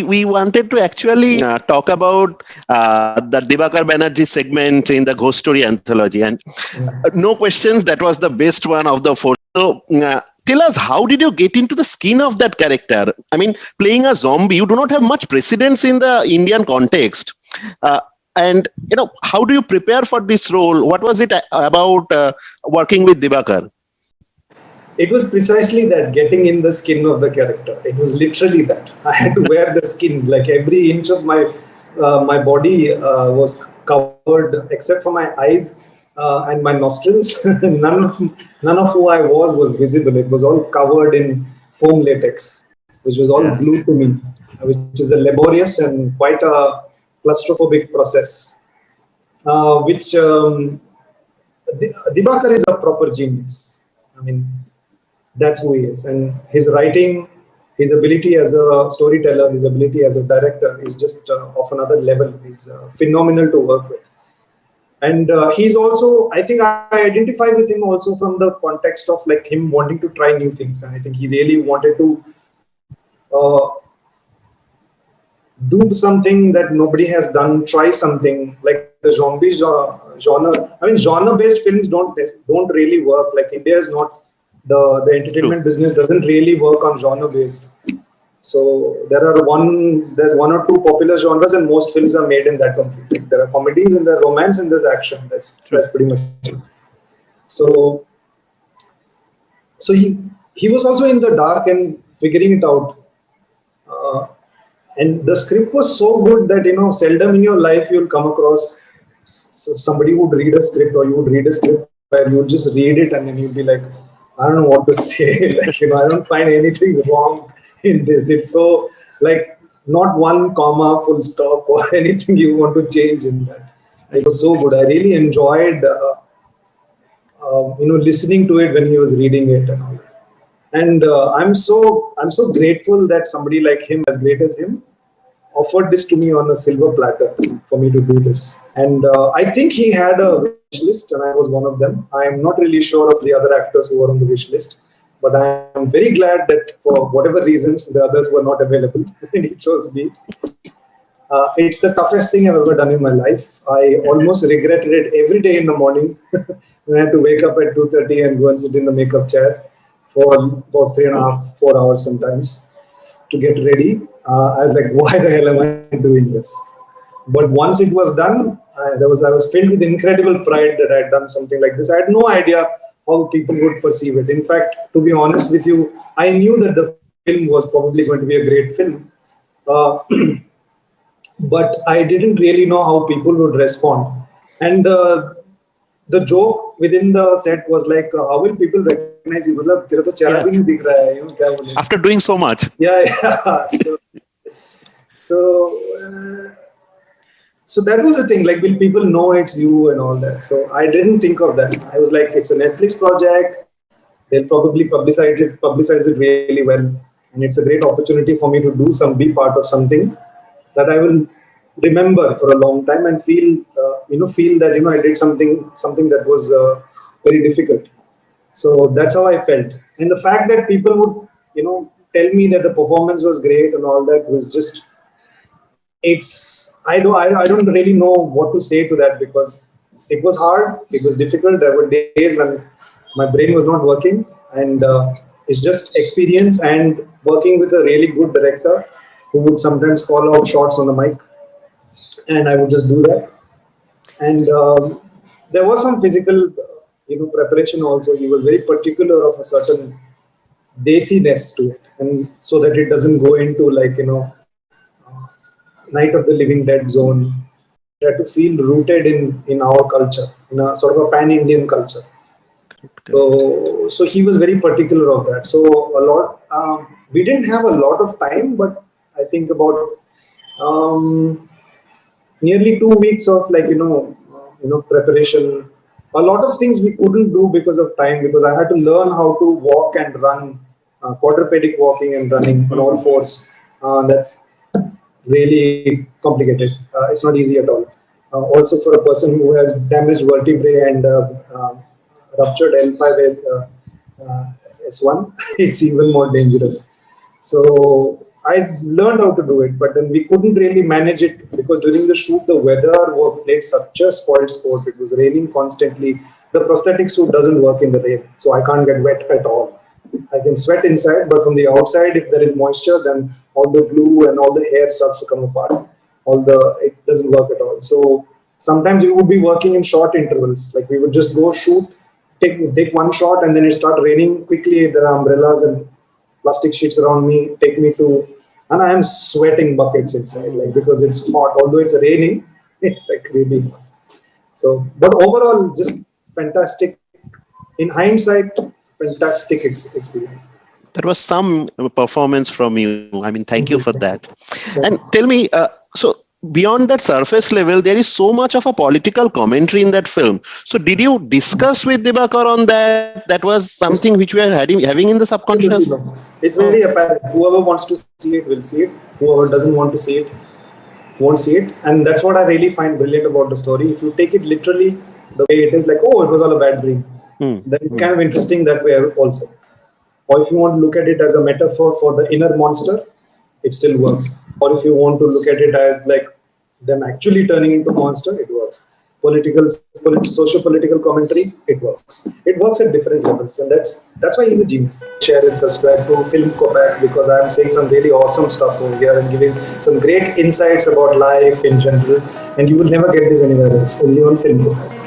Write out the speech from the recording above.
we wanted to actually talk about the Dibakar Banerjee segment in the Ghost Story anthology, and no questions, that was the best one of the four. So tell us, how did you get into the skin of that character? I mean, playing a zombie, you do not have much precedence in the Indian context. And how do you prepare for this role? What was it about working with Dibakar? It was precisely that, getting in the skin of the character. It was literally that. I had to wear the skin, like every inch of my body was covered except for my eyes and my nostrils. none of who I was visible. It was all covered in foam latex, which was all glued to me, which is a laborious and quite a claustrophobic process, which Dibakar is a proper genius. I mean, that's who he is. And his writing, his ability as a storyteller, his ability as a director is just of another level. He's phenomenal to work with. And he's also, I think I identify with him also from the context of like him wanting to try new things. And I think he really wanted to do something that nobody has done, try something like the zombie genre. I mean, genre-based films don't really work. Like India is not, the entertainment business doesn't really work on genre-based. So there's one or two popular genres, and most films are made in that completely. There are comedies and there's romance and there's action. That's pretty much it. So he was also in the dark and figuring it out. And the script was so good that, seldom in your life you'll come across somebody who would read a script, or you would read a script where you would just read it and then you'd be like, I don't know what to say. Like, I don't find anything wrong in this. It's so like not one comma, full stop, or anything you want to change in that. It was so good. I really enjoyed, listening to it when he was reading it and all that. And I'm so grateful that somebody like him, as great as him, offered this to me on a silver platter for me to do this. And I think he had a wish list, and I was one of them. I am not really sure of the other actors who were on the wish list, but I am very glad that for whatever reasons the others were not available and he chose me. It's the toughest thing I've ever done in my life. I almost regretted it every day in the morning when I had to wake up at 2:30 and go and sit in the makeup chair for about 3.5, 4 hours sometimes to get ready. I was like, why the hell am I doing this? But once it was done, I was filled with incredible pride that I had done something like this. I had no idea how people would perceive it. In fact, to be honest with you, I knew that the film was probably going to be a great film. But I didn't really know how people would respond. And the joke within the set was like, how will people recognize you? After doing so much. Yeah. So that was the thing, like, will people know it's you and all that? So I didn't think of that. I was like, it's a Netflix project. They'll probably publicize it really well. And it's a great opportunity for me to be part of something that I will remember for a long time and feel that, I did something that was very difficult. So that's how I felt. And the fact that people would, tell me that the performance was great and all that was just, I don't really know what to say to that, because it was hard, it was difficult. There were days when my brain was not working, and it's just experience and working with a really good director who would sometimes call out shots on the mic, and I would just do that. And there was some physical, preparation also. He was very particular of a certain desiness to it, and so that it doesn't go into like, Night of the Living Dead zone. You have to feel rooted in our culture, in a sort of a pan-Indian culture. So he was very particular of that. So a lot, we didn't have a lot of time, but I think about nearly 2 weeks of like, preparation. A lot of things we couldn't do because of time, because I had to learn how to walk and run, quadrupedic walking and running on all fours. That's really complicated. It's not easy at all. Also for a person who has damaged vertebrae and ruptured L5 S1, it's even more dangerous. So I learned how to do it, but then we couldn't really manage it because during the shoot, the weather played such a spoiled sport. It was raining constantly. The prosthetic suit doesn't work in the rain, so I can't get wet at all. I can sweat inside, but from the outside, if there is moisture, then all the glue and all the hair starts to come apart. It doesn't work at all. So sometimes we would be working in short intervals. Like we would just go shoot, take one shot, and then it start raining quickly. There are umbrellas and plastic sheets around me, take me to, and I am sweating buckets inside, like because it's hot. Although it's raining, it's like really hot. So, but overall, just fantastic. In hindsight, fantastic experience. That was some performance from you. I mean, thank you for that. And tell me, so beyond that surface level, there is so much of a political commentary in that film. So did you discuss with Dibakar on that? That was something which we are having in the subconscious? It's very apparent. Whoever wants to see it will see it. Whoever doesn't want to see it won't see it. And that's what I really find brilliant about the story. If you take it literally, the way it is, like, oh, it was all a bad dream, then it's kind of interesting that way also. Or if you want to look at it as a metaphor for the inner monster, it still works. Or if you want to look at it as like them actually turning into monster, it works. Socio-political commentary, it works. It works at different levels, and that's why he's a genius. Share and subscribe to Filmkopath because I'm saying some really awesome stuff over here and giving some great insights about life in general, and you will never get this anywhere else, only on Filmkopath.